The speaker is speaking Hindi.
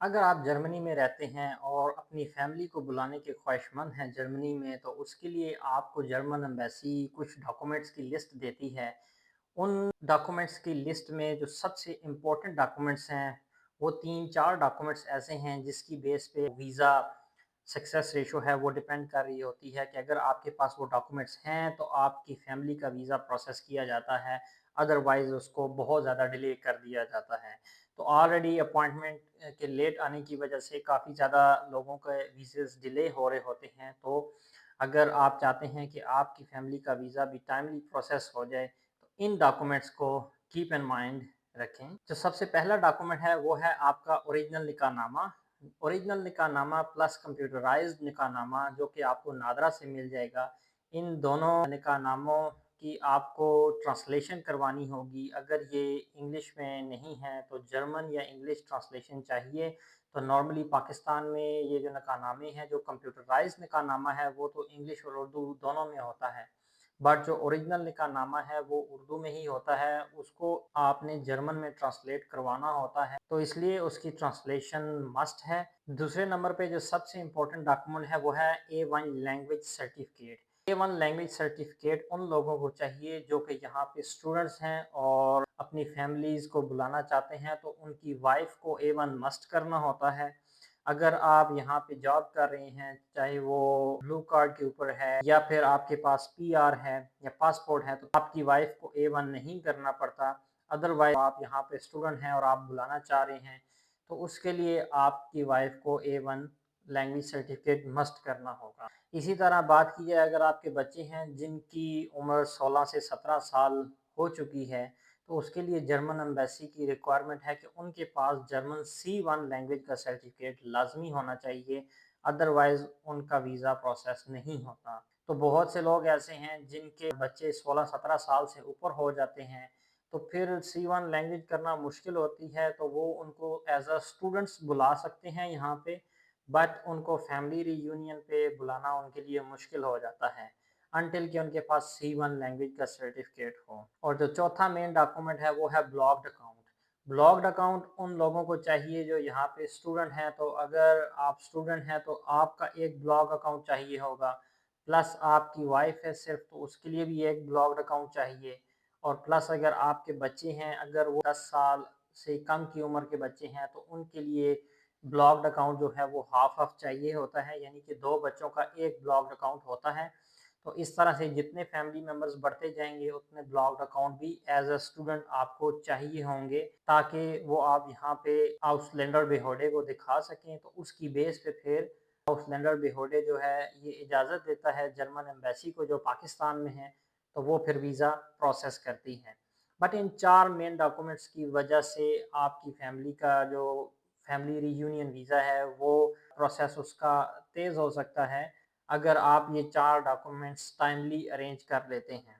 अगर आप जर्मनी में रहते हैं और अपनी फैमिली को बुलाने के ख्वाहिशमंद हैं जर्मनी में, तो उसके लिए आपको जर्मन एम्बेसी कुछ डॉक्यूमेंट्स की लिस्ट देती है। उन डॉक्यूमेंट्स की लिस्ट में जो सबसे इम्पोर्टेंट डॉक्यूमेंट्स हैं, वो 3-4 डॉक्यूमेंट्स ऐसे हैं जिसकी बेस पे वीज़ा सक्सेस रेशो है वो डिपेंड कर रही होती है कि अगर आपके पास वो डॉक्यूमेंट्स हैं, तो आपकी फैमिली का वीज़ा प्रोसेस किया जाता है, अदरवाइज़ उसको बहुत ज़्यादा डिले कर दिया जाता है। तो ऑलरेडी अपॉइंटमेंट के लेट आने की वजह से काफ़ी ज़्यादा लोगों के वीज़ास डिले हो रहे होते हैं। तो अगर आप चाहते हैं कि आपकी फैमिली का वीज़ा भी टाइमली प्रोसेस हो जाए, तो इन डॉक्यूमेंट्स को कीप इन माइंड रखें। जो सबसे पहला डॉक्यूमेंट है वो है आपका ओरिजिनल निकाहनामा। ओरिजिनल निकाहनामा प्लस कंप्यूटराइज़्ड निकाहनामा जो कि आपको नादरा से मिल जाएगा। इन दोनों निकाहनामों की आपको ट्रांसलेशन करवानी होगी। अगर ये इंग्लिश में नहीं है तो जर्मन या इंग्लिश ट्रांसलेशन चाहिए। तो नॉर्मली पाकिस्तान में ये जो निकाहनामे हैं, जो कंप्यूटराइज़्ड निकाहनामा है वो तो इंग्लिश और उर्दू दोनों में होता है। बट जो ओरिजिनल निकाहनामा है वो उर्दू में ही होता है, उसको आपने जर्मन में ट्रांसलेट करवाना होता है, तो इसलिए उसकी ट्रांसलेशन मस्ट है। दूसरे नंबर पे जो सबसे इम्पोर्टेंट डॉक्यूमेंट है वो है A1 language certificate. A1 language certificate उन लोगों को चाहिए जो कि यहाँ पे स्टूडेंट्स हैं और अपनी फैमिलीज़ को बुलाना चाहते हैं, तो उनकी वाइफ को A1 मस्ट करना होता है। अगर आप यहाँ पे जॉब कर रहे हैं, चाहे वो ब्लू कार्ड के ऊपर है या फिर आपके पास पीआर है या पासपोर्ट है, तो आपकी वाइफ को A1 नहीं करना पड़ता। अदरवाइज़ आप यहाँ पे स्टूडेंट हैं और आप बुलाना चाह रहे हैं, तो उसके लिए आपकी वाइफ को A1 लैंग्वेज सर्टिफिकेट मस्ट करना होगा। इसी तरह बात की जाए, अगर आपके बच्चे हैं जिनकी उम्र 16 से 17 साल हो चुकी है, तो उसके लिए जर्मन एम्बेसी की रिक्वायरमेंट है कि उनके पास जर्मन C1 लैंग्वेज का सर्टिफिकेट लाज़मी होना चाहिए, अदरवाइज़ उनका वीज़ा प्रोसेस नहीं होता। तो बहुत से लोग ऐसे हैं जिनके बच्चे 16-17 साल से ऊपर हो जाते हैं, तो फिर C1 लैंग्वेज करना मुश्किल होती है, तो वो उनको एज़ अ स्टूडेंट्स बुला सकते हैं यहाँ पे, बट उनको फैमिली रियूनियन पे बुलाना उनके लिए मुश्किल हो जाता है, अनटिल कि उनके पास C1 लैंग्वेज का सर्टिफिकेट हो। और जो चौथा मेन डॉक्यूमेंट है वो है ब्लॉक्ड अकाउंट। ब्लॉक्ड अकाउंट उन लोगों को चाहिए जो यहाँ पे स्टूडेंट हैं, तो अगर आप स्टूडेंट हैं तो आपका एक ब्लॉक अकाउंट चाहिए होगा, प्लस आपकी वाइफ है सिर्फ, तो उसके लिए भी एक ब्लॉक्ड अकाउंट चाहिए। और प्लस अगर आपके बच्चे हैं, अगर वो 10 साल से कम की उम्र के बच्चे हैं, तो उनके लिए ब्लॉक्ड अकाउंट जो है वो हाफ हाफ चाहिए होता है, यानी कि 2 बच्चों का एक ब्लॉक्ड अकाउंट होता है। तो इस तरह से जितने फैमिली मेंबर्स बढ़ते जाएँगे, उतने ब्लॉक्ड अकाउंट भी एज़ अ स्टूडेंट आपको चाहिए होंगे, ताकि वो आप यहाँ पे आउसलैंडर बेहोडे को दिखा सकें। तो उसकी बेस पे फिर आउसलैंडर बेहोडे जो है ये इजाज़त देता है जर्मन एम्बेसी को जो पाकिस्तान में है, तो वो फिर वीज़ा प्रोसेस करती है। बट इन 4 मेन डॉक्यूमेंट्स की वजह से आपकी फैमिली का जो फैमिली रियूनियन वीज़ा है वो प्रोसेस उसका तेज़ हो सकता है, अगर आप ये 4 डॉक्यूमेंट्स टाइमली अरेंज कर लेते हैं।